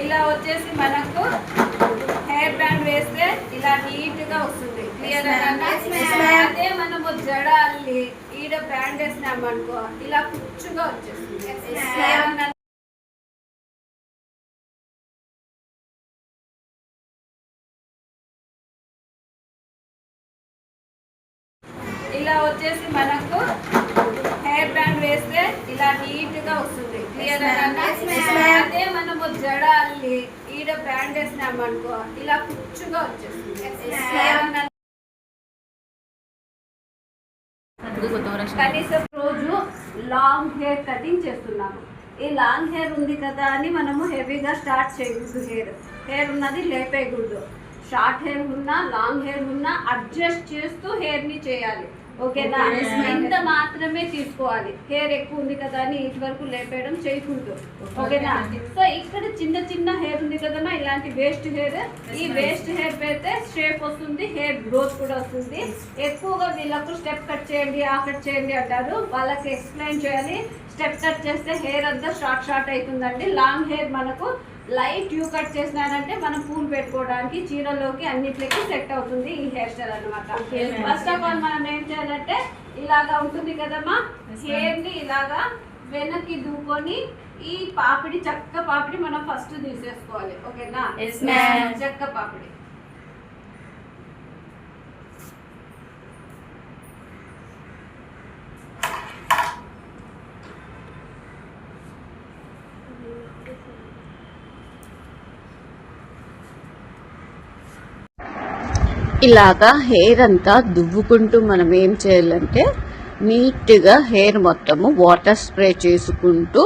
ఇలా వచ్చేసి మనకు హెయిర్ బ్యాండ్ వేస్తే ఇలా నీట్ గా వస్తుంది. క్లియర్ అదే మనము జడ అల్లి ఈడ బ్యాండ్ వేసినామనుకో ఇలా కుచ్చుగా వచ్చేస్తుంది. ఇలా వచ్చేసి మనకు హెయిర్ బ్యాండ్ వేస్తే ఇలా నీట్ గా వస్తుంది. క్లియర్ అదే మనము జడ అల్లి ఈడ బ్యాండ్ వేసినామనుకో ఇలా కుచ్చుగా వచ్చేస్తుంది. కనీసం రోజు లాంగ్ హెయిర్ కటింగ్ చేస్తున్నాము. ఈ లాంగ్ హెయిర్ ఉంది కదా అని మనము హెవీగా స్టార్ట్ చేయకూడదు. హెయిర్ ఉన్నది లేపేయకూడదు. షార్ట్ హెయిర్ ఉన్నా లాంగ్ హెయిర్ ఉన్నా అడ్జస్ట్ చేస్తూ హెయిర్ ని చేయాలి. ఓకేనా? ఇంత మాత్రమే తీసుకోవాలి. హెయిర్ ఎక్కువ ఉంది కదా అని ఇటు వరకు లేపేయడం చేయకూడదు. ఓకేనా? సో ఇక్కడ చిన్న చిన్న హెయిర్ ఉంది కదమ్మా, ఇలాంటి వేస్ట్ హెయిర్, ఈ వేస్ట్ హెయిర్ పెడితే షేప్ వస్తుంది, హెయిర్ గ్రోత్ కూడా వస్తుంది. ఎక్కువగా వీళ్ళకు స్టెప్ కట్ చేయండి, ఆ కట్ చేయండి అంటారు. వాళ్ళకి ఎక్స్ప్లెయిన్ చేయాలి. స్టెప్ కట్ చేస్తే హెయిర్ అంతా షార్ట్ అవుతుందండి. లాంగ్ హెయిర్ మనకు లైట్ యూ కట్ చేసినారంటే మనం పూలు పెట్టుకోవడానికి, చీరలోకి, అన్నిటికి సెట్ అవుతుంది ఈ హెయిర్ స్టైల్ అనమాట. ఫస్ట్ ఆఫ్ ఆల్ మనం ఏం చేయాలంటే ఇలాగా ఉంటుంది కదమ్మా, హెయిర్ ని ఇలాగా వెనక్కి దూకొని ఈ పాపిడి, చక్క పాపిడి మనం ఫస్ట్ తీసేసుకోవాలి. ఓకేనా? చక్క పాపిడి ఇలాగా హెయిర్ అంతా దువ్వుకుంటూ మనం ఏం చేయాలంటే నీట్గా హెయిర్ మొత్తము వాటర్ స్ప్రే చేసుకుంటూ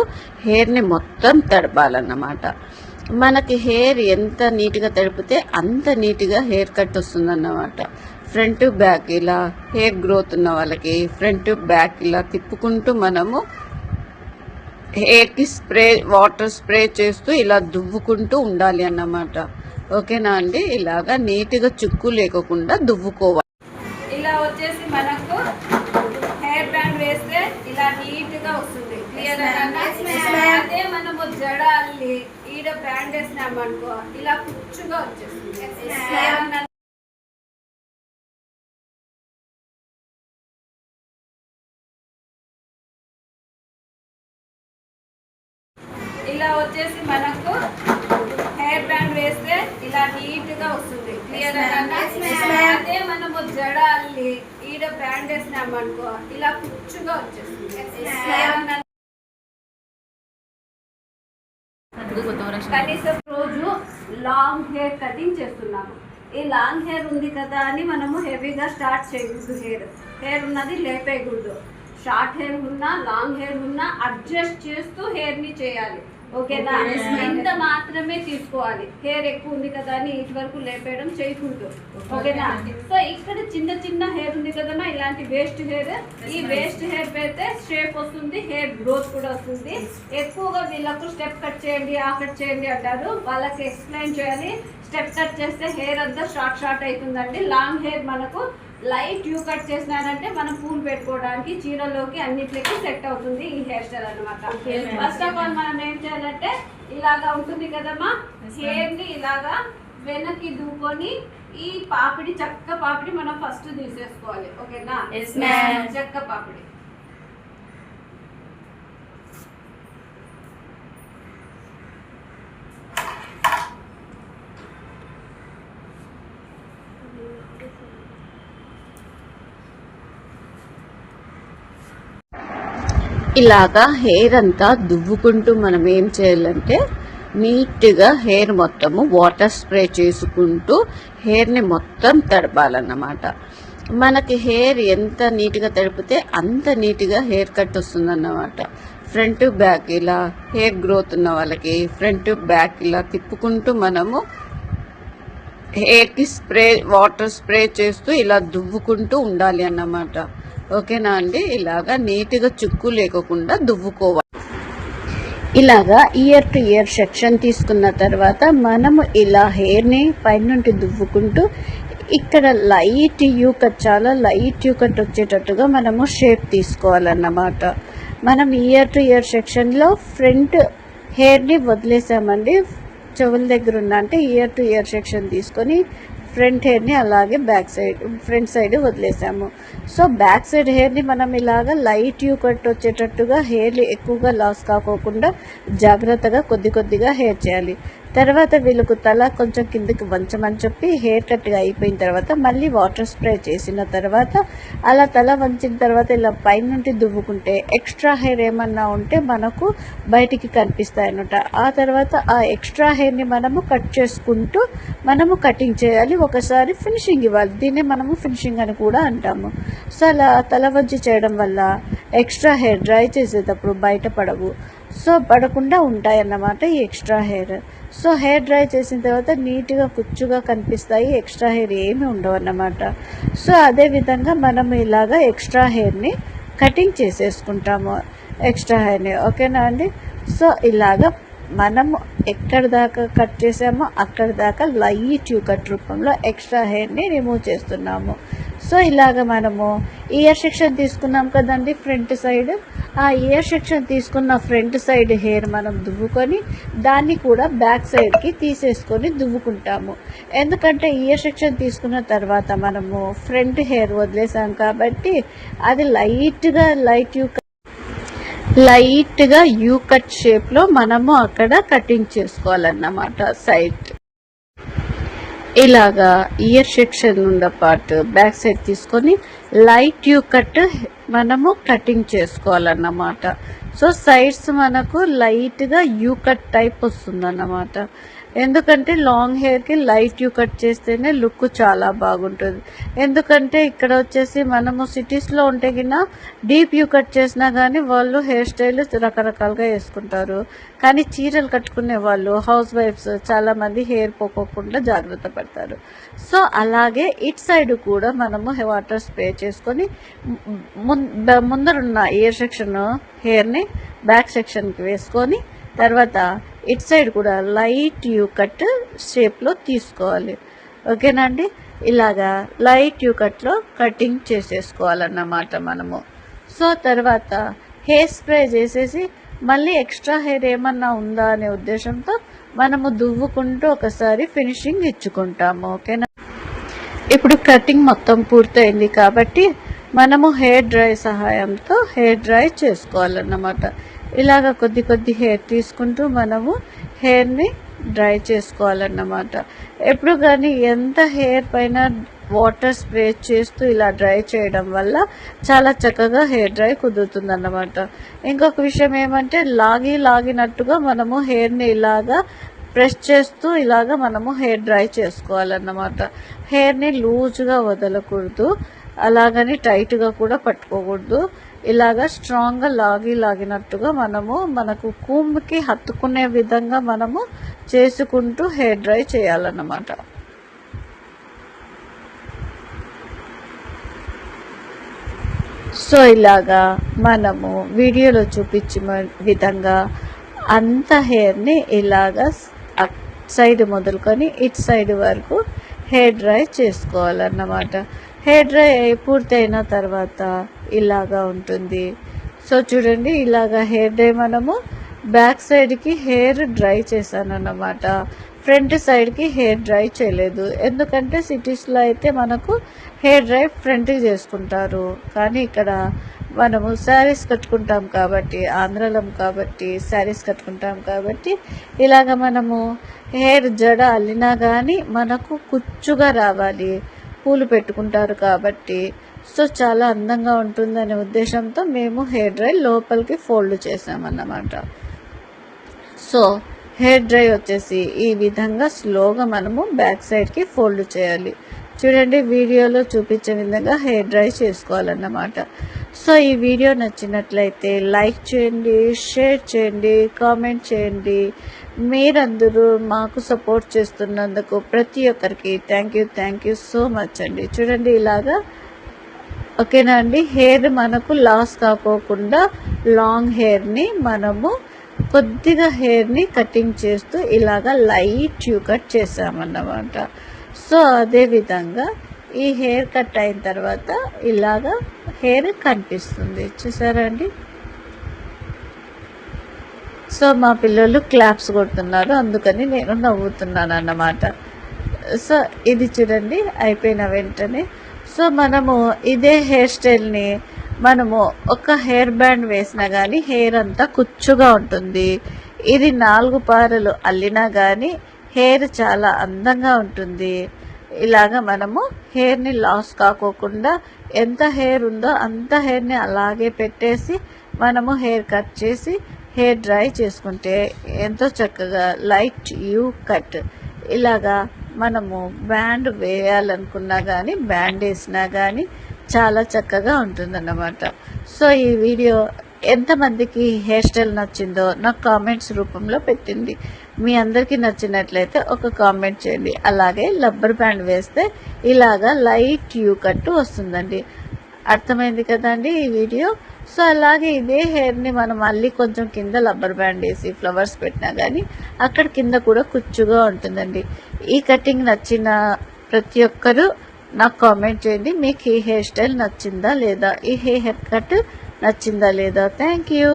హెయిర్ని మొత్తం తడపాలన్నమాట. మనకి హెయిర్ ఎంత నీట్గా తడిపితే అంత నీట్గా హెయిర్ కట్ వస్తుందన్నమాట. ఫ్రంట్ బ్యాక్ ఇలా హెయిర్ గ్రోత్ ఉన్న వాళ్ళకి ఫ్రంట్ బ్యాక్ ఇలా తిప్పుకుంటూ మనము హెయిర్కి వాటర్ స్ప్రే చేస్తూ ఇలా దువ్వుకుంటూ ఉండాలి అన్నమాట. ఓకేనా అండి? ఇలాగా నీట్గా చుక్కు లేకుండా దువ్వుకోవాలి. ఇలా వచ్చేసి మనకు హెయిర్ బ్యాండ్ వేస్తే ఇలా నీట్ గా వస్తుంది. క్లియర్ అదే మనము జడ అల్లి ఈడ బ్యాండ్ వేసినామనుకో ఇలా కుచ్చుగా వచ్చేస్తుంది. ఇలా వచ్చేసి మనకు హెయిర్ బ్యాండ్ వేస్తే ఇలా నీట్ గా వస్తుంది. క్లియర్ అదే మనము జడ అల్లి ఈడ బ్యాండ్ వేసినామనుకో ఇలా కుచ్చుగా వచ్చేస్తుంది. కనీసం రోజు లాంగ్ హెయిర్ కటింగ్ చేస్తున్నాము. ఈ లాంగ్ హెయిర్ ఉంది కదా అని మనము హెవీగా స్టార్ట్ చేయకూడదు. హెయిర్ ఉన్నది లేపేయకూడదు. షార్ట్ హెయిర్ ఉన్నా లాంగ్ హెయిర్ ఉన్నా అడ్జస్ట్ చేస్తూ హెయిర్ ని చేయాలి. ఓకేనా? ఇంత మాత్రమే తీసుకోవాలి. హెయిర్ ఎక్కువ ఉంది కదా అని ఇటు వరకు లేపేయడం చేయకూడదు. ఓకేనా? సో ఇక్కడ చిన్న చిన్న హెయిర్ ఉంది కదమ్మా, ఇలాంటి వేస్ట్ హెయిర్, ఈ వేస్ట్ హెయిర్ పెడితే షేప్ వస్తుంది, హెయిర్ గ్రోత్ కూడా వస్తుంది. ఎక్కువగా వీళ్ళకు స్టెప్ కట్ చేయండి, ఆ కట్ చేయండి అంటారు. వాళ్ళకి ఎక్స్ప్లెయిన్ చేయాలి. స్టెప్ కట్ చేస్తే హెయిర్ అంతా షార్ట్ అవుతుందండి. లాంగ్ హెయిర్ మనకు లైట్ యూ కట్ చేసినారంటే మనం పూలు పెట్టుకోవడానికి, చీరలోకి, అన్నిటికి సెట్ అవుతుంది ఈ హెయిర్ స్టైల్ అనమాట. ఫస్ట్ ఆఫ్ ఆల్ మనం ఏం చేయాలంటే ఇలాగా ఉంటుంది కదమ్మా, హెయిర్ ని ఇలాగా వెనక్కి దూకొని ఈ పాపిడి, చక్క పాపిడి మనం ఫస్ట్ తీసేసుకోవాలి. ఓకేనా? చక్క పాపిడి ఇలాగా హెయిర్ అంతా దువ్వుకుంటూ మనం ఏం చేయాలంటే నీట్గా హెయిర్ మొత్తము వాటర్ స్ప్రే చేసుకుంటూ హెయిర్ని మొత్తం తడపాలన్నమాట. మనకి హెయిర్ ఎంత నీట్గా తడిపితే అంత నీట్గా హెయిర్ కట్ వస్తుందన్నమాట. ఫ్రంట్ బ్యాక్ ఇలా హెయిర్ గ్రోత్ ఉన్న వాళ్ళకి ఫ్రంట్ బ్యాక్ ఇలా తిప్పుకుంటూ మనము హెయిర్కి వాటర్ స్ప్రే చేస్తూ ఇలా దువ్వుకుంటూ ఉండాలి అన్నమాట. ఓకేనా అండి? ఇలాగా నీట్గా చుక్కు లేకుండా దువ్వుకోవాలి. ఇలాగా ఇయర్ టు ఇయర్ సెక్షన్ తీసుకున్న తర్వాత మనము ఇలా హెయిర్ని పైనుండి దువ్వుకుంటూ ఇక్కడ లైట్ యూ కట్, చాలా లైట్ యూ కట్ వచ్చేటట్టుగా మనము షేప్ తీసుకోవాలన్నమాట. మనం ఇయర్ టు ఇయర్ సెక్షన్లో ఫ్రంట్ హెయిర్ని వదిలేసామండి. చెవుల దగ్గర ఉన్న అంటే ఇయర్ టు ఇయర్ సెక్షన్ తీసుకొని ఫ్రంట్ హెయిర్ని అలాగే ఫ్రంట్ సైడ్ వదిలేసాము. సో బ్యాక్ సైడ్ హెయిర్ని మనం ఇలాగ లైట్ యూ కట్ వచ్చేటట్టుగా హెయిర్ ఎక్కువగా లాస్ కాకోకుండా జాగ్రత్తగా కొద్దిగా హెయిర్ చేయాలి. తర్వాత వీళ్ళకు తల కొంచెం కిందకి వంచమని చెప్పి హెయిర్ కట్గా అయిపోయిన తర్వాత మళ్ళీ వాటర్ స్ప్రే చేసిన తర్వాత అలా తల వంచిన తర్వాత ఇలా పైనుండి దువ్వుకుంటే ఎక్స్ట్రా హెయిర్ ఏమన్నా ఉంటే మనకు బయటికి కనిపిస్తాయి అన్నమాట. ఆ తర్వాత ఆ ఎక్స్ట్రా హెయిర్ని మనము కట్ చేసుకుంటూ మనము కటింగ్ చేయాలి. ఒకసారి ఫినిషింగ్ ఇవ్వాలి. దీన్నే మనము ఫినిషింగ్ అని కూడా అంటాము. సో అలా తల వంచి చేయడం వల్ల ఎక్స్ట్రా హెయిర్ డ్రై చేసేటప్పుడు బయట పడవు. సో పడకుండా ఉంటాయన్నమాట ఈ extra hair. So hair dry చేసిన తర్వాత నీట్గా కుచ్చుగా కనిపిస్తాయి. ఎక్స్ట్రా హెయిర్ ఏమి ఉండవు అన్నమాట. సో అదేవిధంగా మనం ఇలాగా ఎక్స్ట్రా హెయిర్ని కటింగ్ చేసేసుకుంటాము ఎక్స్ట్రా హెయిర్ని. ఓకేనా అండి? సో ఇలాగా మనము ఎక్కడి దాకా కట్ చేసామో అక్కడి దాకా లైట్ యూ కట్ రూపంలో ఎక్స్ట్రా హెయిర్ని రిమూవ్ చేస్తున్నాము. సో ఇలాగ మనము ఇయర్ సెక్షన్ తీసుకున్నాం కదండి ఫ్రంట్ సైడ్. ఆ ఇయర్ సెక్షన్ తీసుకున్న ఫ్రంట్ సైడ్ హెయిర్ మనం దువ్వుకొని దాన్ని కూడా బ్యాక్ సైడ్కి తీసేసుకొని దువ్వుకుంటాము. ఎందుకంటే ఇయర్ సెక్షన్ తీసుకున్న తర్వాత మనము ఫ్రంట్ హెయిర్ వదిలేసాం కాబట్టి అది లైట్గా యూ కట్ షేప్లో మనము అక్కడ కటింగ్ చేసుకోవాలన్నమాట సైడ్. ఇలాగా ఇయర్ సెక్షన్ ఉన్న పార్ట్ బ్యాక్ సైడ్ తీసుకొని లైట్ యూ కట్ మనము కటింగ్ చేసుకోవాలన్నమాట. సో సైడ్స్ మనకు లైట్గా యూ కట్ టైప్ వస్తుందన్నమాట. ఎందుకంటే లాంగ్ హెయిర్కి లైట్ యూ కట్ చేస్తేనే లుక్ చాలా బాగుంటుంది. ఎందుకంటే ఇక్కడ వచ్చేసి మనము సిటీస్లో ఉంటే కింద డీప్ యూ కట్ చేసినా కానీ వాళ్ళు హెయిర్ స్టైల్ రకరకాలుగా వేసుకుంటారు. కానీ చీరలు కట్టుకునే వాళ్ళు హౌస్ వైఫ్స్ చాలామంది హెయిర్ పోకోకుండా జాగ్రత్త పడతారు. సో అలాగే ఇట్ సైడ్ కూడా మనము వాటర్ స్ప్రే చేసుకొని ముందరున్న ఇయర్ సెక్షన్ హెయిర్ని బ్యాక్ సెక్షన్కి వేసుకొని తర్వాత ఇట్ సైడ్ కూడా లైట్ యూ కట్ షేప్లో తీసుకోవాలి. ఓకేనండి? ఇలాగా లైట్ యూ కట్లో కటింగ్ చేసేసుకోవాలన్నమాట మనము. సో తర్వాత హెయిర్ స్ప్రే చేసేసి మళ్ళీ ఎక్స్ట్రా హెయిర్ ఏమన్నా ఉందా అనే ఉద్దేశంతో మనము దువ్వుకుంటూ ఒకసారి ఫినిషింగ్ ఇచ్చుకుంటాము. ఓకేనా? ఇప్పుడు కటింగ్ మొత్తం పూర్తయింది కాబట్టి మనము హెయిర్ డ్రై సహాయంతో హెయిర్ డ్రై చేసుకోవాలన్నమాట. ఇలాగ కొద్ది హెయిర్ తీసుకుంటూ మనము హెయిర్ని డ్రై చేసుకోవాలన్నమాట. ఎప్పుడు కానీ ఎంత హెయిర్ పైన వాటర్ స్ప్రే చేస్తూ ఇలా డ్రై చేయడం వల్ల చాలా చక్కగా హెయిర్ డ్రై కుదురుతుందన్నమాట. ఇంకొక విషయం ఏమంటే లాగినట్టుగా మనము హెయిర్ని ఇలాగా ప్రెస్ చేస్తూ ఇలాగా మనము హెయిర్ డ్రై చేసుకోవాలన్నమాట. హెయిర్ని లూజ్గా వదలకూడదు, అలాగని టైట్గా కూడా పట్టుకోకూడదు. ఇలాగా స్ట్రాంగ్గా లాగినట్టుగా మనకు కూమ్కి హత్తుకునే విధంగా మనము చేసుకుంటూ హెయిర్ డ్రై చేయాలన్నమాట. సో ఇలాగా మనము వీడియోలో చూపించిన విధంగా అంత హెయిర్ని ఇలాగా సైడ్ మొదలుకొని ఇట్ సైడ్ వరకు హెయిర్ డ్రై చేసుకోవాలన్నమాట. హెయిర్ డ్రై పూర్తయిన తర్వాత ఇలాగా ఉంటుంది. సో చూడండి, ఇలాగా హెయిర్ డ్రై మనము బ్యాక్ సైడ్కి హెయిర్ డ్రై చేశాను అన్నమాట. ఫ్రంట్ సైడ్కి హెయిర్ డ్రై చేయలేదు. ఎందుకంటే సిటీస్లో అయితే మనకు హెయిర్ డ్రై ఫ్రంట్కి చేసుకుంటారు. కానీ ఇక్కడ మనము శారీస్ కట్టుకుంటాం కాబట్టి, ఆంధ్రలం కాబట్టి శారీస్ కట్టుకుంటాం కాబట్టి ఇలాగ మనము హెయిర్ జడ అల్లినా కానీ మనకు కుచ్చుగా రావాలి. పూలు పెట్టుకుంటారు కాబట్టి సో చాలా అందంగా ఉంటుందనే ఉద్దేశంతో మేము హెయిర్ డ్రై లోపలికి ఫోల్డ్ చేసామన్నమాట. సో హెయిర్ డ్రై వచ్చేసి ఈ విధంగా స్లోగా మనము బ్యాక్ సైడ్కి ఫోల్డ్ చేయాలి. చూడండి, వీడియోలో చూపించే విధంగా హెయిర్ డ్రై చేసుకోవాలన్నమాట. సో ఈ వీడియో నచ్చినట్లయితే లైక్ చేయండి, షేర్ చేయండి, కామెంట్ చేయండి. మీరందరూ మాకు సపోర్ట్ చేస్తున్నందుకు ప్రతి ఒక్కరికి థ్యాంక్ యూ సో మచ్ అండి. చూడండి ఇలాగా, ఓకేనా అండి? హెయిర్ మనకు లాస్ కాకోకుండా లాంగ్ హెయిర్ని మనము కొద్దిగా హెయిర్ని కటింగ్ చేస్తూ ఇలాగా లైట్ యూ కట్ చేసామన్నమాట. సో అదేవిధంగా ఈ హెయిర్ కట్ అయిన తర్వాత ఇలాగా హెయిర్ కనిపిస్తుంది. చూసారా అండి? సో మా పిల్లలు క్లాప్స్ కొడుతున్నారు, అందుకని నేను నవ్వుతున్నాను అన్నమాట. సో ఇది చూడండి అయిపోయిన వెంటనే. సో మనము ఇదే హెయిర్ స్టైల్ని మనము ఒక హెయిర్ బ్యాండ్ వేసినా కానీ హెయిర్ అంతా కుచ్చుగా ఉంటుంది. ఇది 4 పారలు అల్లినా కానీ హెయిర్ చాలా అందంగా ఉంటుంది. ఇలాగ మనము హెయిర్ని లాస్ కాకోకుండా ఎంత హెయిర్ ఉందో అంత హెయిర్ని అలాగే పెట్టేసి మనము హెయిర్ కట్ చేసి హెయిర్ డ్రై చేసుకుంటే ఎంతో చక్కగా లైట్ యూ కట్ ఇలాగా మనము బ్యాండ్ వేయాలనుకున్నా కానీ బ్యాండ్ వేసినా కానీ చాలా చక్కగా ఉంటుందన్నమాట. సో ఈ వీడియో ఎంతమందికి హెయిర్ స్టైల్ నచ్చిందో నాకు కామెంట్స్ రూపంలో పెట్టింది. మీ అందరికీ నచ్చినట్లయితే ఒక కామెంట్ చేయండి. అలాగే రబ్బర్ బ్యాండ్ వేస్తే ఇలాగా లైట్ యూ కట్టు వస్తుందండి. అర్థమైంది కదండి ఈ వీడియో. సో అలాగే ఇదే హెయిర్ని మనం మళ్ళీ కొంచెం కింద రబ్బర్ బ్యాండ్ వేసి ఫ్లవర్స్ పెట్టినా కానీ అక్కడ కింద కూడా కుచ్చుగా ఉంటుందండి. ఈ కటింగ్ నచ్చిన ప్రతి ఒక్కరూ నాకు కామెంట్ చేయండి. మీకు ఈ హెయిర్ స్టైల్ నచ్చిందా లేదా, ఈ హెయిర్ కట్ నచ్చిందా లేదా. Thank you.